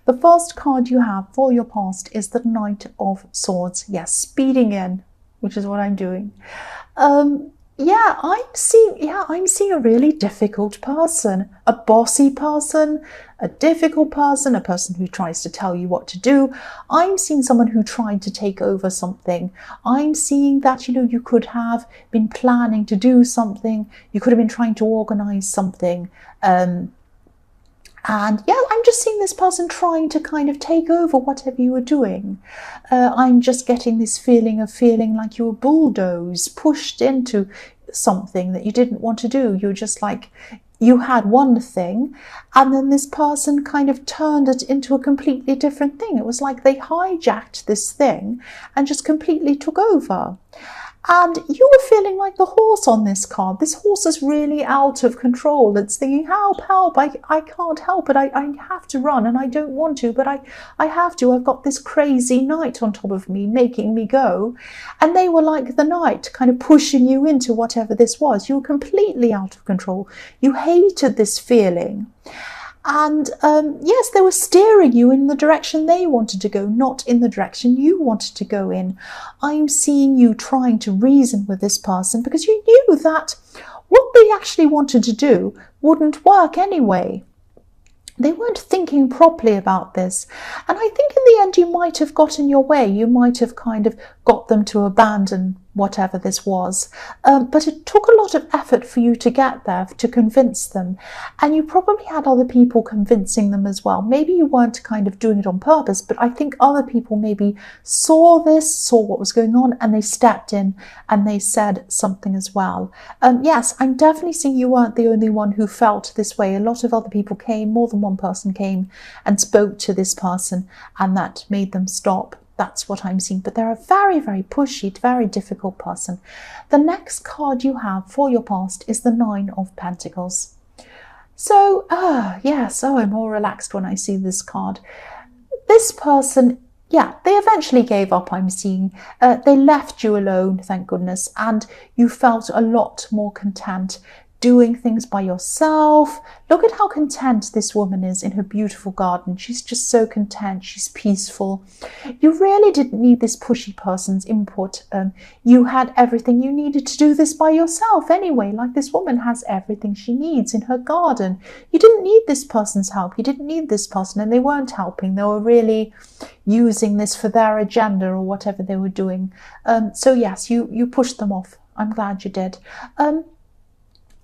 The first card you have for your past is the Knight of Swords. Yes, speeding in, which is what I'm doing. I'm seeing a really difficult person, a bossy person, a difficult person, a person who tries to tell you what to do. I'm seeing someone who tried to take over something. I'm seeing that, you could have been planning to do something. You could have been trying to organize something. And yeah, I'm just seeing this person trying to kind of take over whatever you were doing. I'm just getting this feeling like you were bulldozed, pushed into something that you didn't want to do. You're just like, you had one thing, and then this person kind of turned it into a completely different thing. It was like they hijacked this thing and just completely took over. And you were feeling like the horse on this card. This horse is really out of control. It's thinking, help, help, I can't help it. I have to run and I don't want to, but I have to. I've got this crazy knight on top of me making me go. And they were like the knight kind of pushing you into whatever this was. You were completely out of control. You hated this feeling. And yes, they were steering you in the direction they wanted to go, not in the direction you wanted to go in. I'm seeing you trying to reason with this person because you knew that what they actually wanted to do wouldn't work anyway. They weren't thinking properly about this. And I think in the end you might have gotten your way. You might have kind of got them to abandon whatever this was. But it took a lot of effort for you to get there, to convince them. And you probably had other people convincing them as well. Maybe you weren't kind of doing it on purpose, but I think other people maybe saw what was going on, and they stepped in and they said something as well. Yes, I'm definitely seeing you weren't the only one who felt this way. A lot of other people came, more than one person came and spoke to this person, and that made them stop. That's what I'm seeing. But they're a very, very pushy, very difficult person. The next card you have for your past is the Nine of Pentacles. So, yes, I'm more relaxed when I see this card. This person, yeah, they eventually gave up, I'm seeing. They left you alone, thank goodness, and you felt a lot more content doing things by yourself. Look at how content this woman is in her beautiful garden. She's just so content. She's peaceful. You really didn't need this pushy person's input. You had everything you needed to do this by yourself anyway, like this woman has everything she needs in her garden. You didn't need this person's help. You didn't need this person, and they weren't helping. They were really using this for their agenda or whatever they were doing. So yes, you pushed them off. I'm glad you did.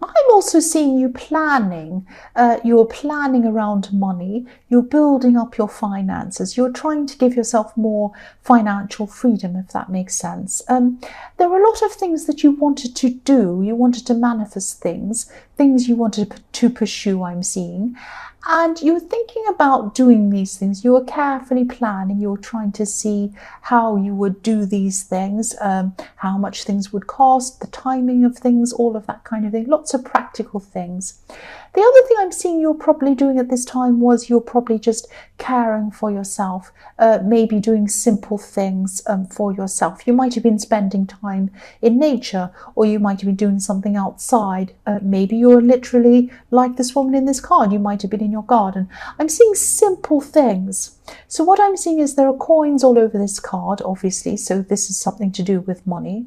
I'm also seeing you planning. You're planning around money. You're building up your finances. You're trying to give yourself more financial freedom, if that makes sense. There were a lot of things that you wanted to do. You wanted to manifest things you wanted to pursue, I'm seeing. And you were thinking about doing these things. You were carefully planning. You were trying to see how you would do these things, how much things would cost, the timing of things, all of that kind of thing. Lots of practical things. The other thing I'm seeing you're probably doing at this time was you're probably just caring for yourself, maybe doing simple things for yourself. You might have been spending time in nature, or you might have been doing something outside. Maybe you're literally like this woman in this card. You might have been in your garden. I'm seeing simple things. So what I'm seeing is there are coins all over this card, obviously, so this is something to do with money.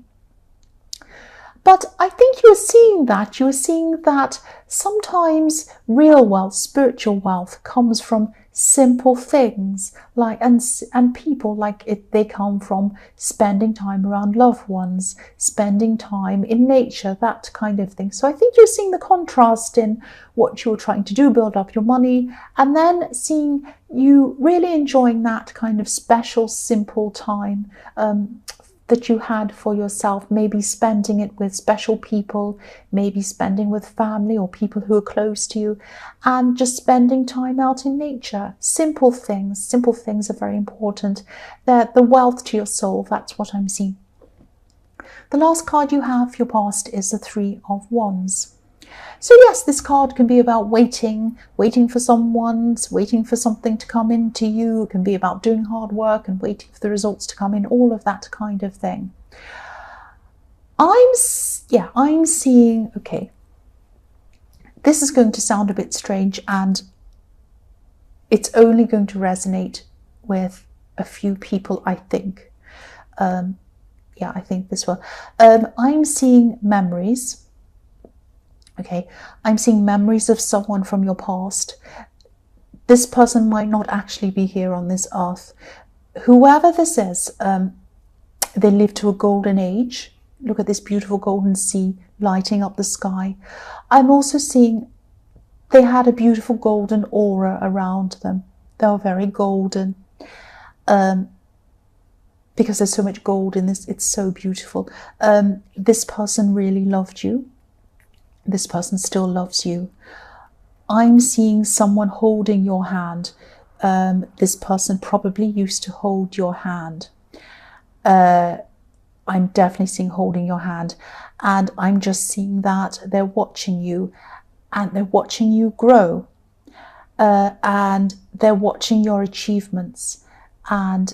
But I think you are seeing that sometimes real wealth, spiritual wealth comes from simple things, like and people, like they come from spending time around loved ones, spending time in nature, that kind of thing. So I think you're seeing the contrast in what you're trying to do, build up your money, and then seeing you really enjoying that kind of special, simple time that you had for yourself, maybe spending it with special people, maybe spending with family or people who are close to you, and just spending time out in nature. Simple things are very important. They're the wealth to your soul. That's what I'm seeing. The last card you have for your past is the Three of Wands. So yes, this card can be about waiting for someone, waiting for something to come into you. It can be about doing hard work and waiting for the results to come in, all of that kind of thing. I'm seeing, okay, this is going to sound a bit strange, and it's only going to resonate with a few people, I think. Yeah, I think this will. I'm seeing memories. Okay, I'm seeing memories of someone from your past. This person might not actually be here on this earth. Whoever this is, they lived to a golden age. Look at this beautiful golden sea lighting up the sky. I'm also seeing they had a beautiful golden aura around them. They were very golden. Because there's so much gold in this, it's so beautiful. This person really loved you. This person still loves you. I'm seeing someone holding your hand. This person probably used to hold your hand. I'm definitely seeing holding your hand. And I'm just seeing that they're watching you, and they're watching you grow. And they're watching your achievements. And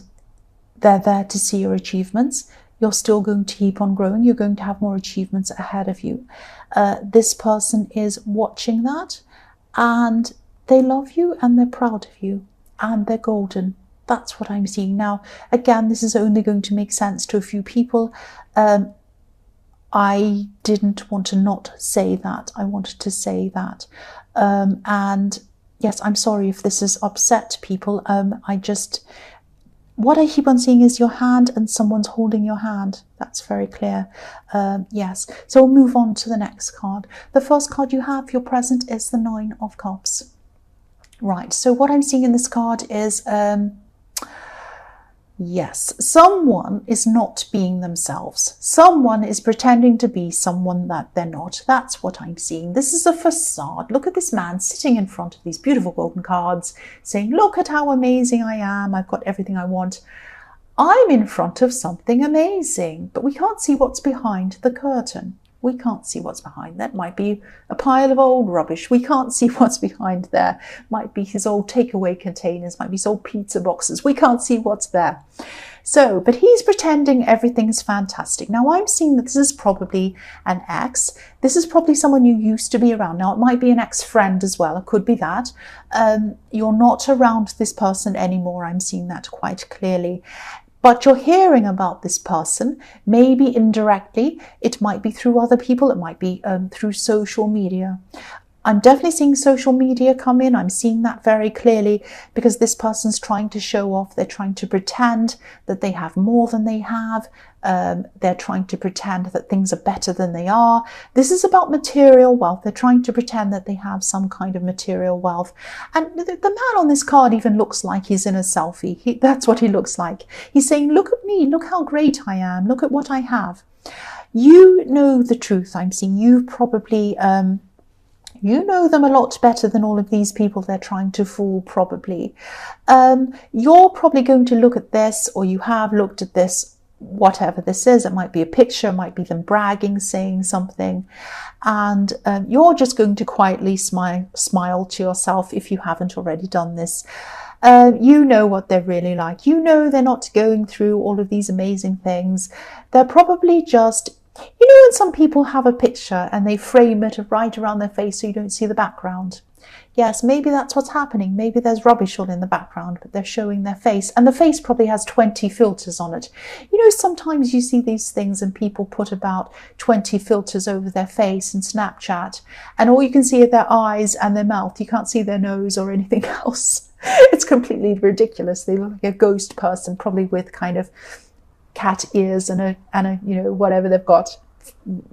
they're there to see your achievements. You're still going to keep on growing. You're going to have more achievements ahead of you. This person is watching that, and they love you, and they're proud of you, and they're golden. That's what I'm seeing. Now, again, this is only going to make sense to a few people. I didn't want to not say that. I wanted to say that. And yes, I'm sorry if this has upset people. What I keep on seeing is your hand, and someone's holding your hand. That's very clear. Yes. So we'll move on to the next card. The first card you have, your present, is the Nine of Cups. Right. So what I'm seeing in this card is, yes, someone is not being themselves. Someone is pretending to be someone that they're not. That's what I'm seeing. This is a facade. Look at this man sitting in front of these beautiful golden cards saying, look at how amazing I am. I've got everything I want. I'm in front of something amazing, but we can't see what's behind the curtain. We can't see what's behind. That might be a pile of old rubbish. We can't see what's behind there. Might be his old takeaway containers, might be his old pizza boxes. We can't see what's there. So, but he's pretending everything's fantastic. Now, I'm seeing that this is probably an ex. This is probably someone you used to be around. Now, it might be an ex-friend as well. It could be that. You're not around this person anymore. I'm seeing that quite clearly. But you're hearing about this person, maybe indirectly. It might be through other people. It might be through social media. I'm definitely seeing social media come in. I'm seeing that very clearly because this person's trying to show off. They're trying to pretend that they have more than they have. They're trying to pretend that things are better than they are. This is about material wealth. They're trying to pretend that they have some kind of material wealth. And the man on this card even looks like he's in a selfie. That's what he looks like. He's saying, look at me. Look how great I am. Look at what I have. You know the truth. I'm seeing you probably... you know them a lot better than all of these people they're trying to fool, probably. You're probably going to look at this, or you have looked at this, whatever this is. It might be a picture, it might be them bragging, saying something. And you're just going to quietly smile to yourself if you haven't already done this. You know what they're really like. You know they're not going through all of these amazing things. They're probably just... You know when some people have a picture and they frame it right around their face so you don't see the background? Yes, maybe that's what's happening. Maybe there's rubbish all in the background, but they're showing their face. And the face probably has 20 filters on it. You know, sometimes you see these things and people put about 20 filters over their face in Snapchat, and all you can see are their eyes and their mouth. You can't see their nose or anything else. It's completely ridiculous. They look like a ghost person, probably with kind of cat ears and a you know, whatever they've got,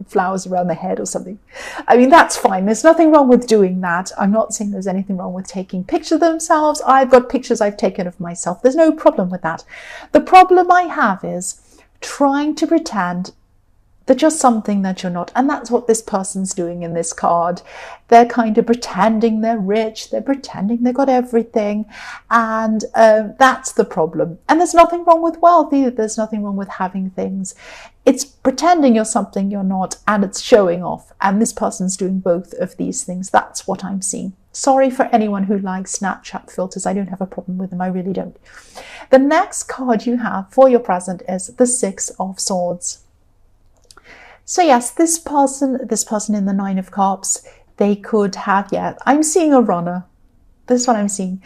flowers around their head or something. I mean, that's fine. There's nothing wrong with doing that. I'm not saying there's anything wrong with taking pictures of themselves. I've got pictures I've taken of myself. There's no problem with that. The problem I have is trying to pretend that you're something that you're not. And that's what this person's doing in this card. They're kind of pretending they're rich. They're pretending they've got everything. And that's the problem. And there's nothing wrong with wealth either. There's nothing wrong with having things. It's pretending you're something you're not, and it's showing off. And this person's doing both of these things. That's what I'm seeing. Sorry for anyone who likes Snapchat filters. I don't have a problem with them. I really don't. The next card you have for your present is the Six of Swords. So yes, this person in the Nine of Cups, they could have, yeah, I'm seeing a runner. This is what I'm seeing.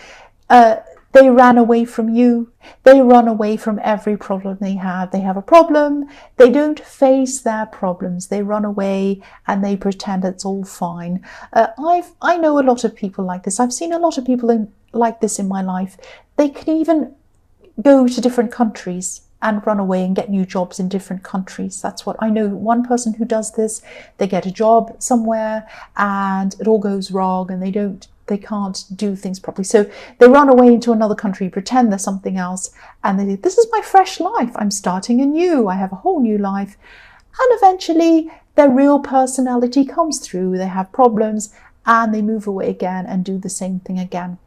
They ran away from you. They run away from every problem they have. They have a problem. They don't face their problems. They run away and they pretend it's all fine. I know a lot of people like this. I've seen a lot of people like this in my life. They can even go to different countries and run away and get new jobs in different countries. That's what I know. One person who does this, they get a job somewhere and it all goes wrong and they can't do things properly. So they run away into another country, pretend they're something else, and they say, this is my fresh life. I'm starting anew. I have a whole new life. And eventually their real personality comes through. They have problems and they move away again and do the same thing again.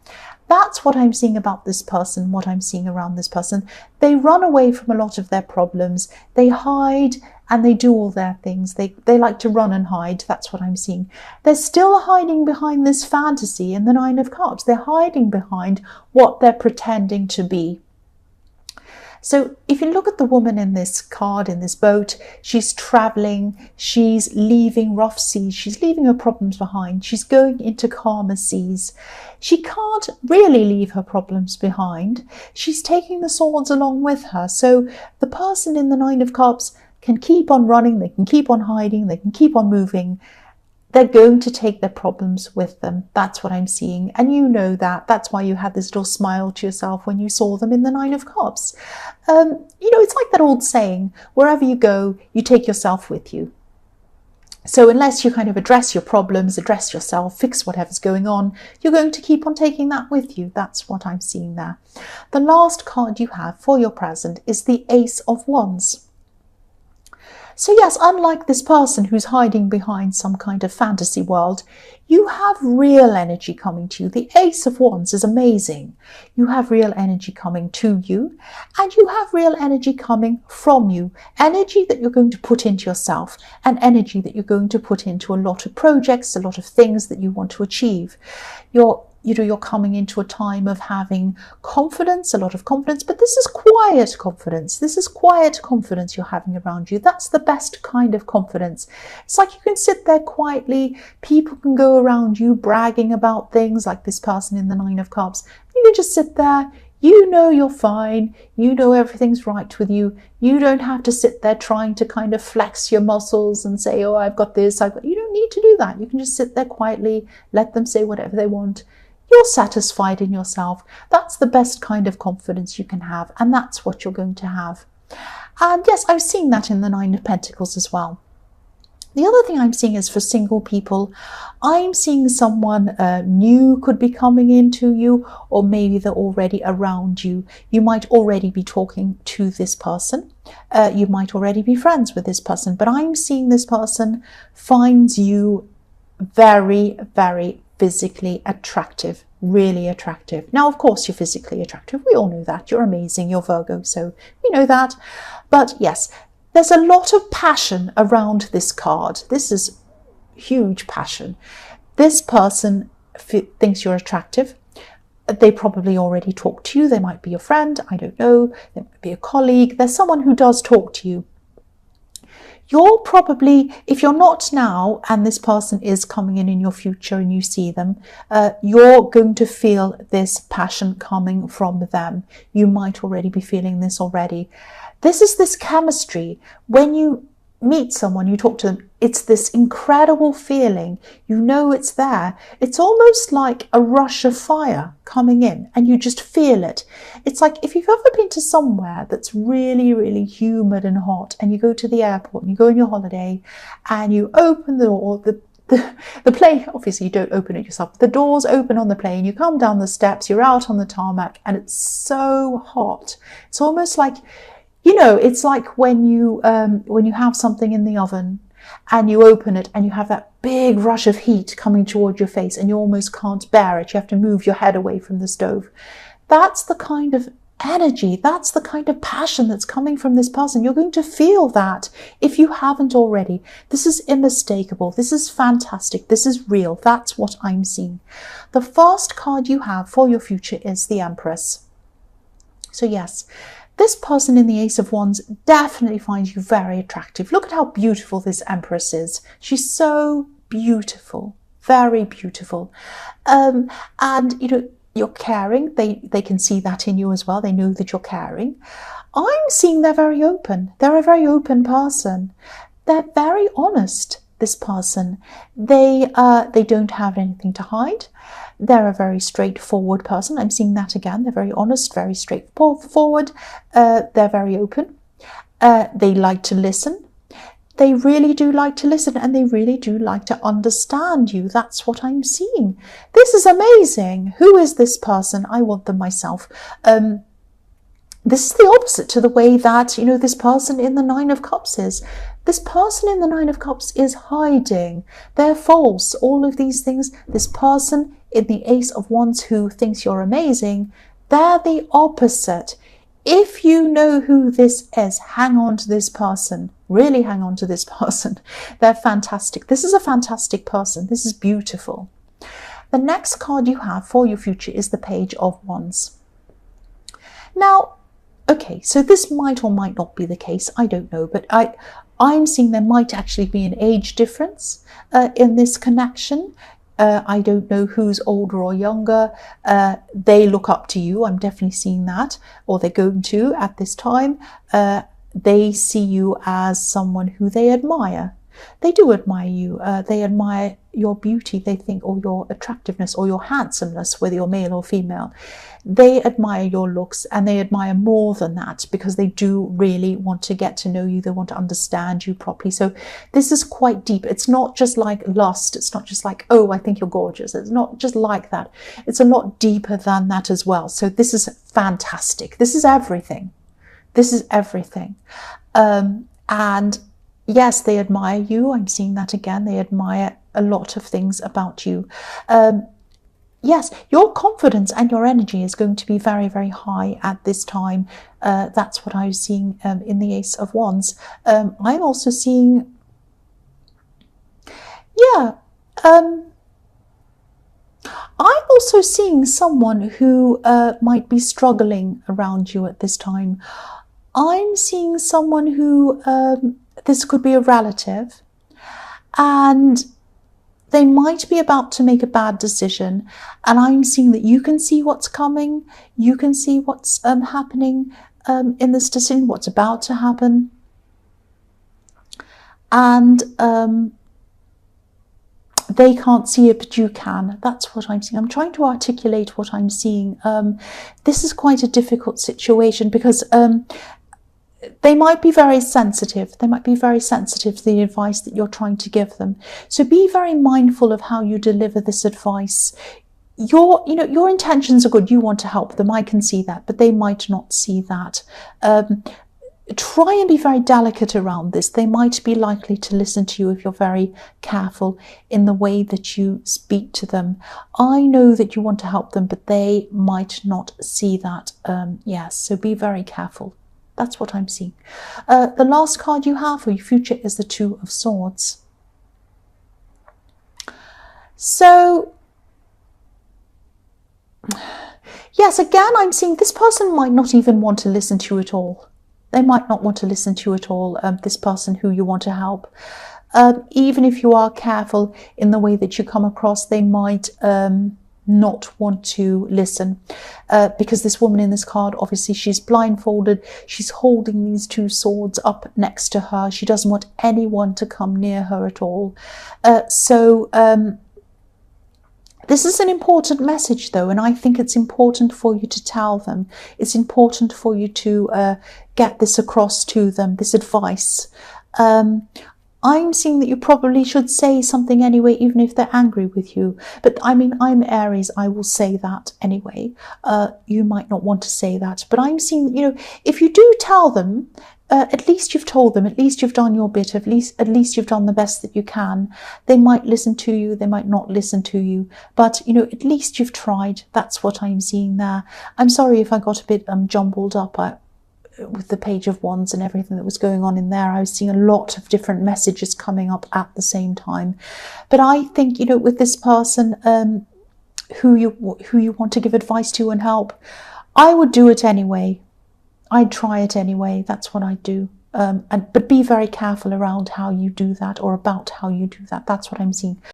That's what I'm seeing about this person, what I'm seeing around this person. They run away from a lot of their problems. They hide and they do all their things. They like to run and hide. That's what I'm seeing. They're still hiding behind this fantasy in the Nine of Cups. They're hiding behind what they're pretending to be. So if you look at the woman in this card, in this boat, she's traveling, she's leaving rough seas, she's leaving her problems behind, she's going into calmer seas. She can't really leave her problems behind. She's taking the swords along with her. So the person in the Nine of Cups can keep on running, they can keep on hiding, they can keep on moving. They're going to take their problems with them. That's what I'm seeing. And you know that. That's why you had this little smile to yourself when you saw them in the Nine of Cups. It's like that old saying, wherever you go, you take yourself with you. So unless you kind of address your problems, address yourself, fix whatever's going on, you're going to keep on taking that with you. That's what I'm seeing there. The last card you have for your present is the Ace of Wands. So yes, unlike this person who's hiding behind some kind of fantasy world, you have real energy coming to you. The Ace of Wands is amazing. You have real energy coming to you, and you have real energy coming from you. Energy that you're going to put into yourself, and energy that you're going to put into a lot of projects, a lot of things that you want to achieve. You're coming into a time of having confidence, a lot of confidence, but this is quiet confidence. This is quiet confidence you're having around you. That's the best kind of confidence. It's like you can sit there quietly. People can go around you bragging about things like this person in the Nine of Cups. You can just sit there. You know you're fine. You know everything's right with you. You don't have to sit there trying to kind of flex your muscles and say, oh, I've got this. You don't need to do that. You can just sit there quietly, let them say whatever they want. You're satisfied in yourself. That's the best kind of confidence you can have, and that's what you're going to have. And yes, I'm seeing that in the Nine of Pentacles as well. The other thing I'm seeing is for single people, I'm seeing someone new could be coming into you, or maybe they're already around you. You might already be talking to this person. You might already be friends with this person, but I'm seeing this person finds you very, very physically attractive, really attractive. Now, of course, you're physically attractive. We all know that. You're amazing. You're Virgo, so we know that. But yes, there's a lot of passion around this card. This is huge passion. This person thinks you're attractive. They probably already talk to you. They might be your friend. I don't know. They might be a colleague. There's someone who does talk to you. You're probably, if you're not now and this person is coming in your future and you see them, you're going to feel this passion coming from them. You might already be feeling this already. This is this chemistry. When you meet someone, you talk to them, it's this incredible feeling. You know it's there. It's almost like a rush of fire coming in and you just feel it. It's like if you've ever been to somewhere that's really, really humid and hot, and you go to the airport and you go on your holiday and you open the door, the plane, obviously you don't open it yourself, the doors open on the plane, you come down the steps, you're out on the tarmac and it's so hot. It's almost like, it's like when you have something in the oven and you open it and you have that big rush of heat coming toward your face and you almost can't bear it. You have to move your head away from the stove. That's the kind of energy, that's the kind of passion that's coming from this person. You're going to feel that if you haven't already. This is unmistakable. This is fantastic. This is real. That's what I'm seeing. The first card you have for your future is the Empress. So yes, this person in the Ace of Wands definitely finds you very attractive. Look at how beautiful this Empress is. She's so beautiful, very beautiful. And, You're caring. They can see that in you as well. They know that you're caring. I'm seeing they're very open. They're a very open person. They're very honest, this person. They don't have anything to hide. They're a very straightforward person. I'm seeing that again. They're very honest, very straightforward. They're very open. They like to listen. They really do like to listen, and they really do like to understand you. That's what I'm seeing. This is amazing. Who is this person? I want them myself. This is the opposite to the way that, this person in the Nine of Cups is. This person in the Nine of Cups is hiding. They're false. All of these things. This person in the Ace of Wands who thinks you're amazing, they're the opposite. If you know who this is, hang on to this person. Really hang on to this person. They're fantastic. This is a fantastic person. This is beautiful. The next card you have for your future is the Page of Wands. Now, okay, so this might or might not be the case. I don't know, but I'm seeing there might actually be an age difference in this connection. I don't know who's older or younger. They look up to you. I'm definitely seeing that, or they're going to at this time. They see you as someone who they admire. They do admire you. They admire your beauty, they think, or your attractiveness or your handsomeness, whether you're male or female. They admire your looks, and they admire more than that because they do really want to get to know you. They want to understand you properly. So this is quite deep. It's not just like lust. It's not just like, oh, I think you're gorgeous. It's not just like that. It's a lot deeper than that as well. So this is fantastic. This is everything. This is everything. And yes, they admire you. I'm seeing that again. They admire a lot of things about you. Yes, your confidence and your energy is going to be very, very high at this time. That's what I was seeing in the Ace of Wands. I'm also seeing, I'm also seeing someone who might be struggling around you at this time. I'm seeing someone who, this could be a relative, and they might be about to make a bad decision, and I'm seeing that you can see what's coming, you can see what's happening in this decision, what's about to happen, and they can't see it, but you can. That's what I'm seeing. I'm trying to articulate what I'm seeing. This is quite a difficult situation because they might be very sensitive. They might be very sensitive to the advice that you're trying to give them. So be very mindful of how you deliver this advice. Your intentions are good. You want to help them. I can see that, but they might not see that. Try and be very delicate around this. They might be likely to listen to you if you're very careful in the way that you speak to them. I know that you want to help them, but they might not see that. Yes, so be very careful. That's what I'm seeing. The last card you have for your future is the Two of Swords. So, yes, again, I'm seeing this person might not even want to listen to you at all. They might not want to listen to you at all, this person who you want to help. Even if you are careful in the way that you come across, they might not want to listen because this woman in this card, obviously she's blindfolded, she's holding these two swords up next to her. She doesn't want anyone to come near her at all. This is an important message though, and I think it's important for you to tell them. It's important for you to get this across to them, this advice. I'm seeing that you probably should say something anyway, even if they're angry with you. But I mean, I'm Aries, I will say that anyway. You might not want to say that, but I'm seeing, if you do tell them, at least you've told them, at least you've done your bit, at least you've done the best that you can. They might listen to you, they might not listen to you, but at least you've tried. That's what I'm seeing there. I'm sorry if I got a bit jumbled up with the Page of Wands and everything that was going on in there. I was seeing a lot of different messages coming up at the same time. But I think, with this person who you want to give advice to and help, I would do it anyway. I'd try it anyway. That's what I'd do. But be very careful around how you do that, or about how you do that. That's what I'm seeing.